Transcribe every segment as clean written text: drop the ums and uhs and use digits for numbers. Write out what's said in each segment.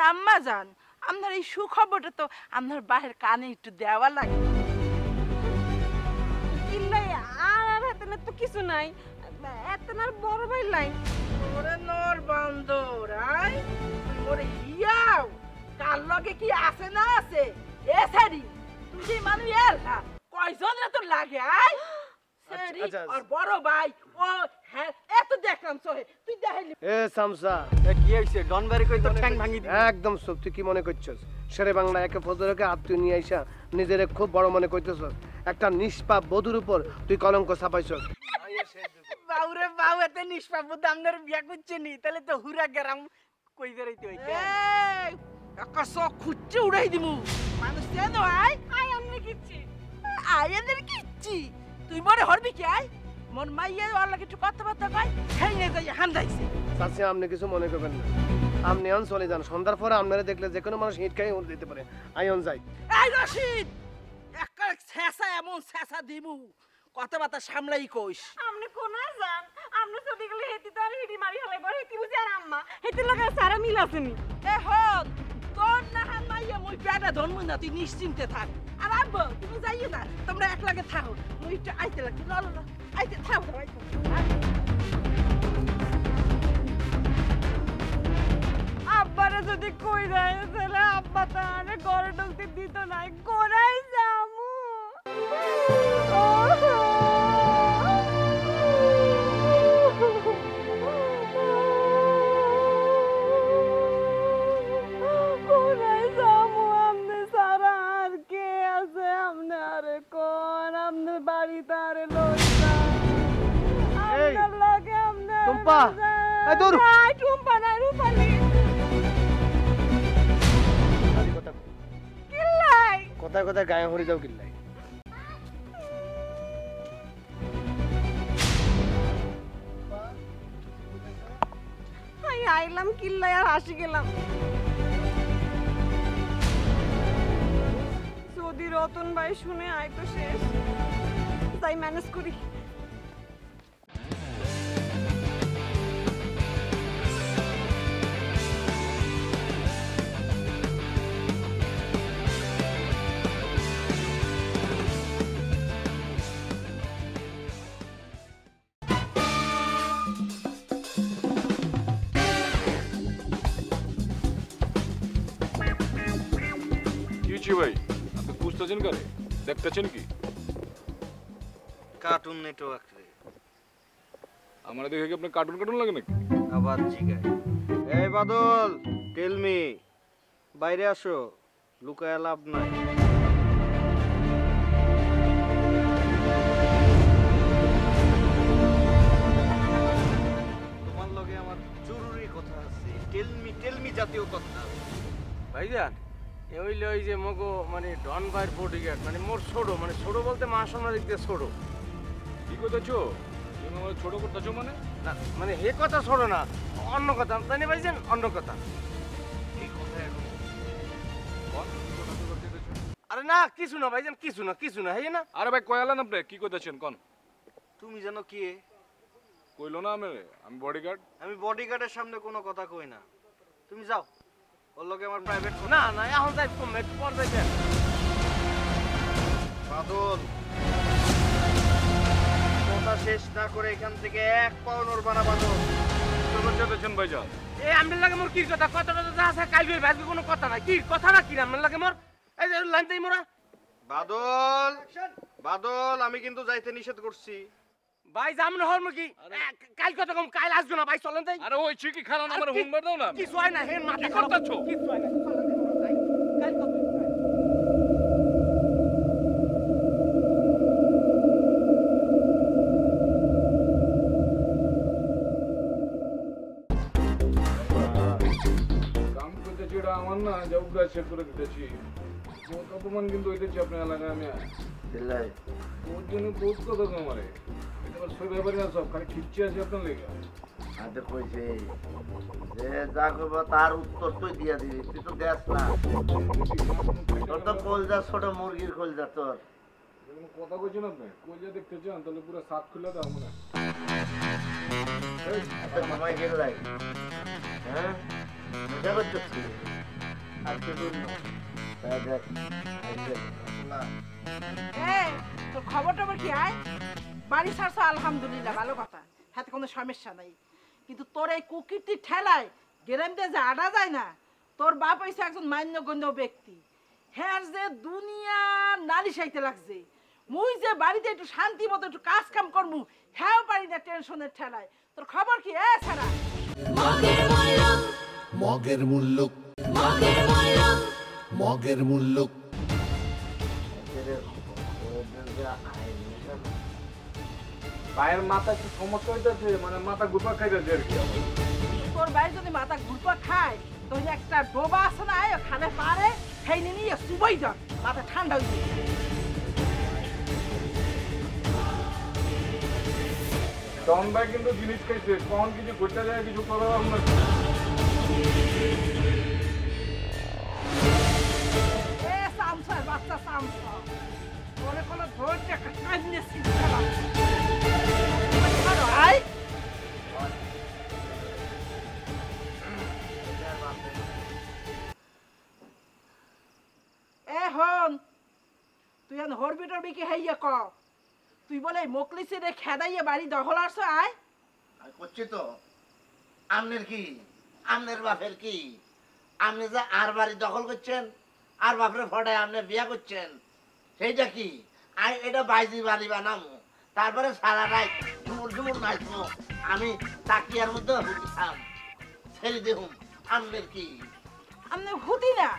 আম্মা জান আপনার এই সুখবরটা তো আপনার বাহের কানে একটু দেওয়া লাগে। কিল্লাই আর হাতে না তো কিছু নাই, এত না বড় ভাই লাইন ওরে নর বান্দর আই ওরে হিয়াও কার লগে কি আছে না আছে এ সারি তুই যে মানুষ এর না কয়জন তো লাগে আই সারি আর বড় ভাই ও হ্যাঁ এত দেখলাম সহে তুই দেখাইলি এ সামসা কি হইছে ডন বাড়ি কই তো ঠ্যাং ভাঙি দি একদম সব তুই কি মনে করছস শেরে বাংলা একে ফজরকে আত্মীয় নিয়ে আইসা নিজেরে খুব বড় মনে করতেছস একটা নিষ্পাপ বধুর উপর তুই কলঙ্ক ছাপাইছস বাউরে বাউ এতে নিষ্পাপ বুদ্ধ আমনের বিয়া করছে নি তাহলে তো হুরা গেরাম কই বেরাইতে হইছে এই একা সব খুঁজে উড়াই দিমু মানুষ কেন আই আই আমি কিচ্ছি আই এদের কিচ্ছি তুই মরে হরবি কি আই মোর মাইয়া ওর লাগে একটু কথাবার্তা কয় হেঙে যাই হান্দাইছে চাচি আপনি কিছু মনে করবেন না আপনি অন চলে যান সন্ধ্যার পরে আপনারা দেখলে যে কোনো মানুষ হিট খাই দিতে পারে আইন যাই এই রশিদ একটা ছেঁচা এমন ছেঁচা দিমু কথাবার্তা সামলাই কইস আপনি কোনা যান, আপনি চলে গেলে হেতি তো আর হিডি মারি হলাই বড় হেতি বুঝি আর আম্মা হেতি লাগে সারা মিল আসেনি। এ হক তোর না হান মাইয়া মুই পেটা ধরমু না তুই নিশ্চিন্তে থাক আর আব্বু তুমি যাইও না তোমরা এক লাগে থাকো মুই একটু আইতে লাগছি না না আইতে থাকো আইতে আব্বারে যদি কই যায় তাহলে আব্বা তো আরে ঘরে ঢুকতে দিত না, কোনায় যামু কোনায় যামু আমনে সারা আর কে আছে আমনে আরে কোন আমনে বাড়িতে আরে লইতা আমনে লাগে আমনে টুম্পা, এই দূর। নাই টুম্পা নাই রূপালি কিল্লাই কোথায় কোথায় গায়ে হরি যাও কিল্লাই আই আইলাম কিল্লাই আর আসি গেলাম যদি রতন ভাই শুনে আয় তো শেষ, তাই ম্যানেজ করি। ভাই আপনি খুঁজতেছেন কারে দেখতেছেন কি কার্টুন নেটওয়ার্ক রে আমার দেখে কি আপনার কার্টুন কার্টুন লাগে নাকি আবার জিগায় এই বাদল টেল মি বাইরে আসো লুকায় লাভ নাই তোমার লগে আমার জরুরি কথা আছে টেল মি জাতীয় কথা ভাইজান এ হইলে ওই যে মগো মানে ডন ভাইয়ের বডিগার্ড মানে মোর ছোট মানে ছোট বলতে মাসমার দিক দিয়ে ছোট কি করতেছো তুমি আমার ছোট করতেছো মানে না মানে হে কথা ছোট না অন্য কথা জানি ভাইজান অন্য কথা এই কথা এখন কোন কথা তো করতেছো আরে না কিছু না ভাইজান কিছু না হ্যাঁ না আরে ভাই কয়ালেন আপনি কি করতেছেন কোন তুমি জানো কি কইলো না আমি বডিগার্ড আমি বডিগার্ডের সামনে কোনো কথা কই না তুমি যাও ওর লগে আমার প্রাইভেট না না এখন যাই কম একটু পর যাইবেন বাদল কথা শেষ না করে এখান থেকে এক পাও নড়বা না বাদল করতেছেন ভাইজান এ আমি লাগে মোর কি কথা কথাটা যা আছে কাল গই ভাই কোনো কথা না কি কথা না কি আমার লাগে মোর এই যে লাইন দেই মোরা বাদল আমি কিন্তু যাইতে নিষেধ করছি ভাই জাম না হল কি কাল কথা কম কাল আসবে না ভাই চলেন তাই আরে ওই চিকি খালান আমার হুনবার দাও না কিছু হয় না হে মাথা কি করতেছো কিছু হয় না চলেন তাই মোরা যাই কাল কথা কাম করতেছি এটা আমার না জবটা চেক করে দিতেছি অপমান কিন্তু হইতেছি আপনার এলাকায় আমি দিল্লাই ওর জন্য বহুত কথা তো আমারে এটা সব ব্যাপারে না সব খালি খিচ্ছি আছে আপনার লেগে আদে কইছে যে যা করবো তার উত্তর তুই দিয়া দিবি তুই তো দেখ না তোর তো কলজা ছোট মুরগির কলজা তোর কথা কইছেন আপনি কইলে দেখতে চান তাহলে পুরো সাত খুলে দাও মনে সময় গেল হ্যাঁ মজা করছিস আজকে দিন না। এই তোর খবর টবর কি আয়? বাড়ি ছাড়ছো আলহামদুলিল্লাহ, ভালো কথা, হাতে কোনো সমস্যা নাই। কিন্তু তোর এই কুকীর্তির ঠেলায় গ্রামে যে আডা যায় না, তোর বাপ হইছে একজন মান্যগণ্য ব্যক্তি, হ্যাঁ যে দুনিয়া নালিশ আইতে লাগছে। মুই যে বাড়িতে একটু শান্তি মতো একটু কাজ কাম করমু, হ্যাঁ পারি না টেনশনের ঠেলায়। তোর খবর কি এ ছাড়া? মগের মুল্লুক মগের মুল্লুক পায়ের মাথা একটু সমস্যা হইতেছে, মানে মাথা ঘুরপা খাইতেছে আর কি। তোর বাইরে যদি মাথা ঘুরপা খায়, তোর একটা ডোবা আছে না খালে পারে, সেই নিয়ে চুবই ধর, মাথা ঠান্ডা হয়ে যায়। ডন ভাই কিন্তু জিনিস খাইছে, কখন কিছু করতে যায় কিছু করার আমরা। এ সামসার বাচ্চা সামসা, তোরে কোনো ধৈর্য কান্নে শিখতে পারছি। আয় এ হন, তুই এখন হরবি টরবি কি হাইয়া ক? তুই বলে মকলিসি রে খেদাইয়া বাড়ি দখল আসছ? আয় আমি করছি তো। আমনের কি, আমনের বাপের কি? আপনি যে আর বাড়ি দখল করছেন, আর বাপরে ফটায় আপনি বিয়া করছেন, সেইটা কি? আমি এটা বাইজি বাড়ি বানাবো, তারপরে সারা রাত ঝুমুর ঝুমুর নাচবো, আমি তাকিয়ার মধ্যে হুতাম, ছেড়ে দেখুন। আমনের কি? আমনে হুতি না,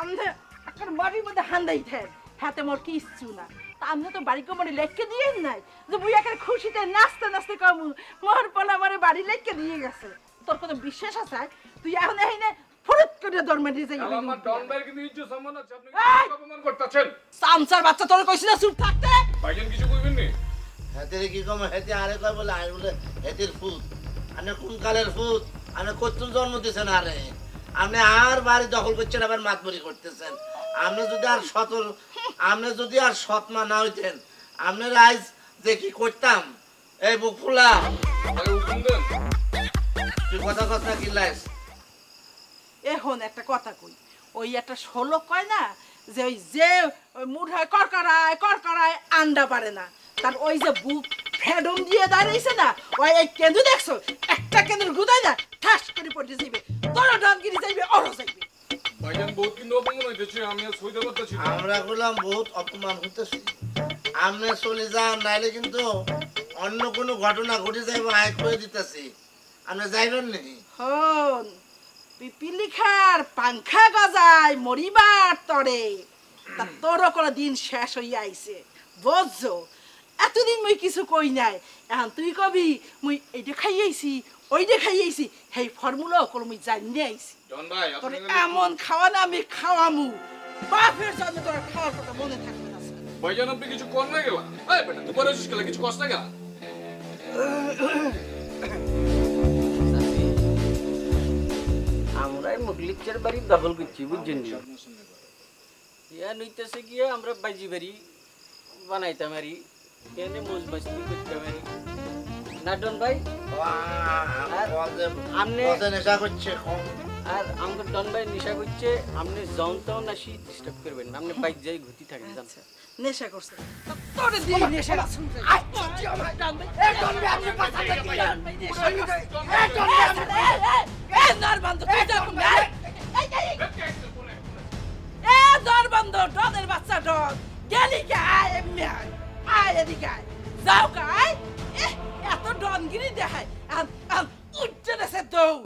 আমনে একটা বাড়ির মধ্যে হান্দাই থাক, হাতে মোর কিচ্ছু না। তা আমনে তো বাড়ি কোমরে লেখকে দিয়ে নাই যে বুই একের খুশিতে নাচতে নাচতে কমু মোর পোলা আমারে বাড়ি লেখকে দিয়ে গেছে। তোর কোনো বিশ্বাস আছে? তুই এখন এই না ফুরুত করে দরমে দিয়ে যাই। আমার ডন ভাই কিন্তু ইজ্জত সম্মান আছে, আপনি এই! অপমান করতেছেন। সামসার বাচ্চা তোর কইছিস না চুপ থাকতে? ভাইজান কিছু কইবেন নি? হেতের কি কম, হেতে আরে কয় বলে আমি বলে হেতির ফুত। আপনি কোন কালের ফুত? আপনি কতুন জন্ম দিয়েছেন? আরে আপনি আর বাড়ি দখল করছেন, আবার মাতবরি করতেছেন। আপনি যদি আর সৎমা না হইতেন, আপনার আজ যে কি করতাম। এই বুক ফুলা, আরে হুকুম দেন। তুই কথা কথা কি লাইস? এখন একটা কথা কই, ওই একটা শোলক কয় না যে ওই মুঠায় করকরায় আন্ডা পারে না, তার ওই যে বুক ফেডম দিয়ে দাঁড়িয়েছে না, ওই এই কেঁদু দেখছো, একটা কেঁদুর গুদায় না ঠাস করে পড়ে যাইবে, তোর ডানগিরি যাইবে, ওরও যাইবে। ভাইজান বহুত কিন্তু অপমান হইতেছে, আমি আর সইতে পারতেছি না। আমরা বললাম বহুত অপমান হইতেছি, আপনি চলে যান, নাইলে কিন্তু অন্য কোনো ঘটনা ঘটে যাইব, আয় করে দিতেছি। আপনি যাইবেন নাকি? হন পিপিলি খার পাংখা গজায় মরিবার তরে, তা তোরও কোনো দিন শেষ হইয়া আইছে, বুঝছো? এতদিন মুই কিছু কই নাই, এখন তুই কবি মুই এইটা খাইয়াইছি ওইটা খাইয়াইছি, সেই ফর্মুলাও কোনো মুই জানি আইছি। ডন ভাই তোর আপনি এমন খাওয়া না আমি খাওয়ামু, বাপের জন্য তোর খাওয়ার কথা মনে থাকবে না। ভাইজান আপনি কিছু কর না গেলা? এই বেটা তুই পরে আসিস গেলা, কিছু কষ্ট না গেলা? আমরাই মুগলিকচার বাড়ি দখল করছি, বুঝছেন? ইয়া নইতেছে গিয়ে আমরা বাজি বাড়ি বানাইতাম আরি, এনে মোজ বাস্তি করতাম আরি। না ডন ভাই? আমনে নেশা করছে কম। আর আমাদের ডন ভাই নেশা করছে, আপনি যখন তখন আসি ডিস্টার্ব করবেন না, আপনি বাইক যাই ঘুরতে থাকেন। আচ্ছা, নেশা করছে তোর দিয়ে নেশা শুনছে। ডনের বাচ্চা ডন গেলি গায় এমনি আয় এদিকে আয়, যাও গায় এত ডনগিরি দেখায়, উঠছে দেশে দৌড়,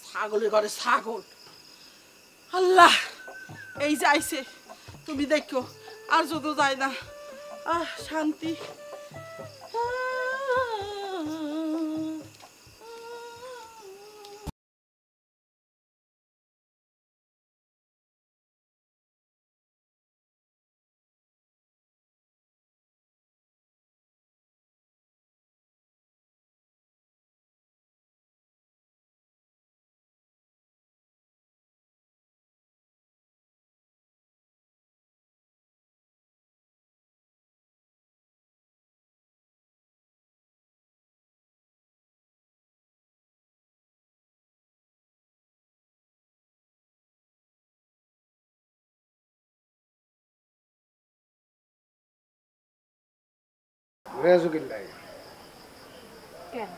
ছাগলের ঘরে ছাগল। আল্লাহ এই যাইছে, তুমি দেখো আর যত যায় না, শান্তি। রেজু কিল্লাই কেন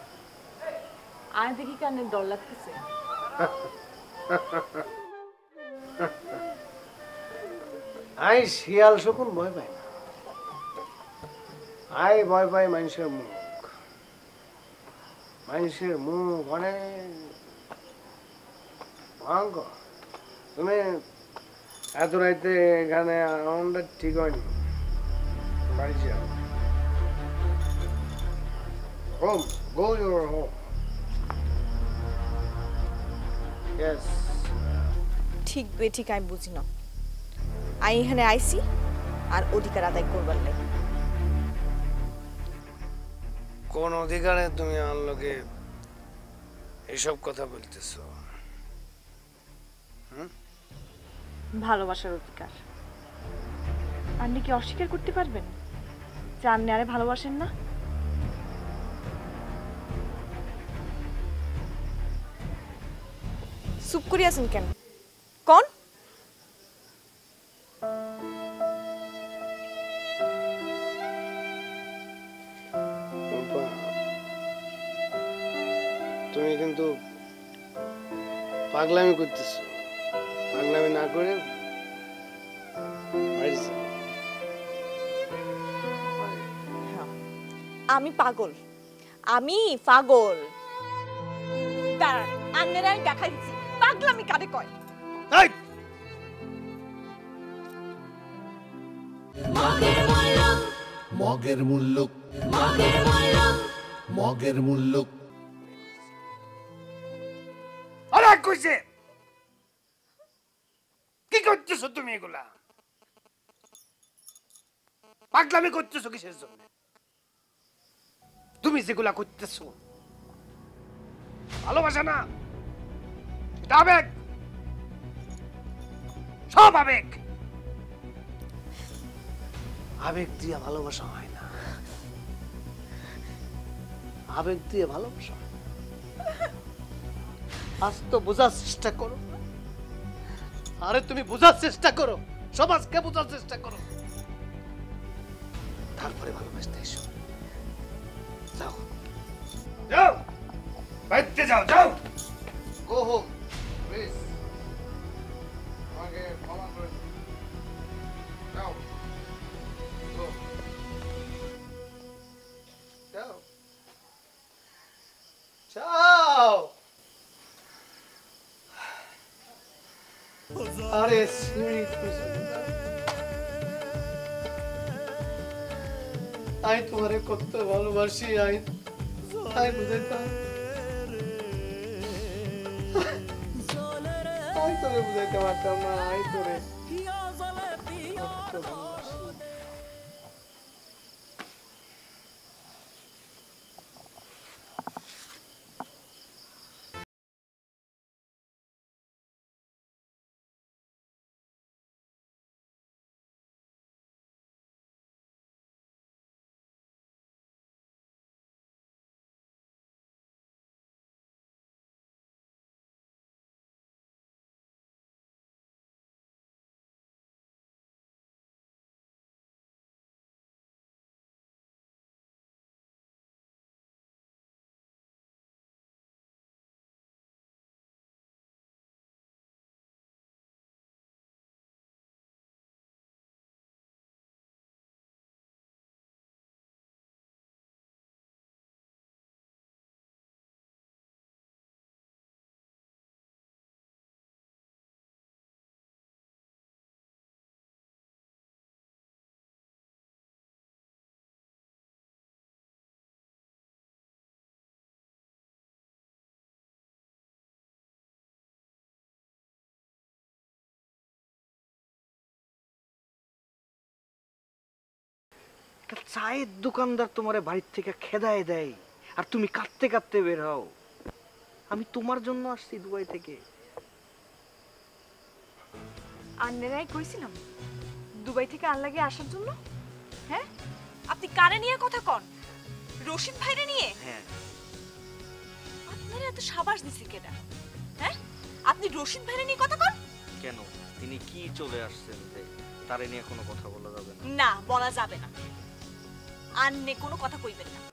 আয় দেখি কানে ডর লাগতেছে? আই শিয়াল শকুন ভয় পাই না, আই ভয় পাই মানুষের মুখ। মানুষের মুখ অনেক ভয়ঙ্কর। তুমি এত রাইতে এখানে আমাদের ঠিক হয়নি, বাড়ি যাও। Home, go your home. Yes. ঠিক বেঠিক আমি বুঝি না, আমি এখানে আইছি আর অধিকার আদায় করবার লাগে। কোন অধিকারে তুমি আমার লোকে এসব কথা বলতেছো? ভালোবাসার অধিকার। আপনি কি অস্বীকার করতে পারবেন যে আপনি আরে ভালোবাসেন না? চুপ করে আছেন কেন? কোন তুমি কিন্তু পাগলামি করতেছো। পাগলামি না করে বাড়ি যাও। আমি পাগল, আমি পাগল। দাঁড়ান, আন্নের আমি দেখাই দিচ্ছি পাগলামি কারে কয়। এই! মগের মুল্লুক মগের মুল্লুক আরে কইছে কি করতেছো তুমি? এগুলা পাগলামি করতেছো কিসের জন্য? তুমি যেগুলা করতেছো ভালোবাসা না, এটা আবেগ, সব আবেগ। আবেগ দিয়ে ভালোবাসা হয় না, আবেগ দিয়ে ভালোবাসা হয় না। আজ তো বোঝার চেষ্টা করো। আরে তুমি বোঝার চেষ্টা করো, সমাজকে বোঝার চেষ্টা করো, তারপরে ভালোবাসতে এসো। যাও যাও, বাইরে যাও, যাও। Go home please. আমাকে ক্ষমা করে দিন। যাও, গো, যাও, যাও। আরে স্মিথ, আমি তোমারে কত ভালোবাসি, আমি বুঝাইতাম, আমি তোরে বুঝাইতে পারতাম না। আমি তোরে কত ভালোবাসি। চায়ের দোকানদার তোমারে বাড়ির থেকে খেদায় দেয় আর তুমি কাঁদতে কাঁদতে বের হও। আমি তোমার জন্য আসছি দুবাই থেকে। আন্নেরাই কইছিলাম দুবাই থেকে আনলাগে আসার জন্য। হ্যাঁ, আপনি কারে নিয়ে কথা কন? রশিদ ভাইরে নিয়ে? হ্যাঁ। আপনারা এত সাবাস দিছি কেডা? হ্যাঁ, আপনি রশিদ ভাইরে নিয়ে কথা কন কেন? তিনি কি চলে আসছেন যে তারে নিয়ে কোনো কথা বলা যাবে না? না, বলা যাবে না। আন্নে কোনো কথা কইবেন না।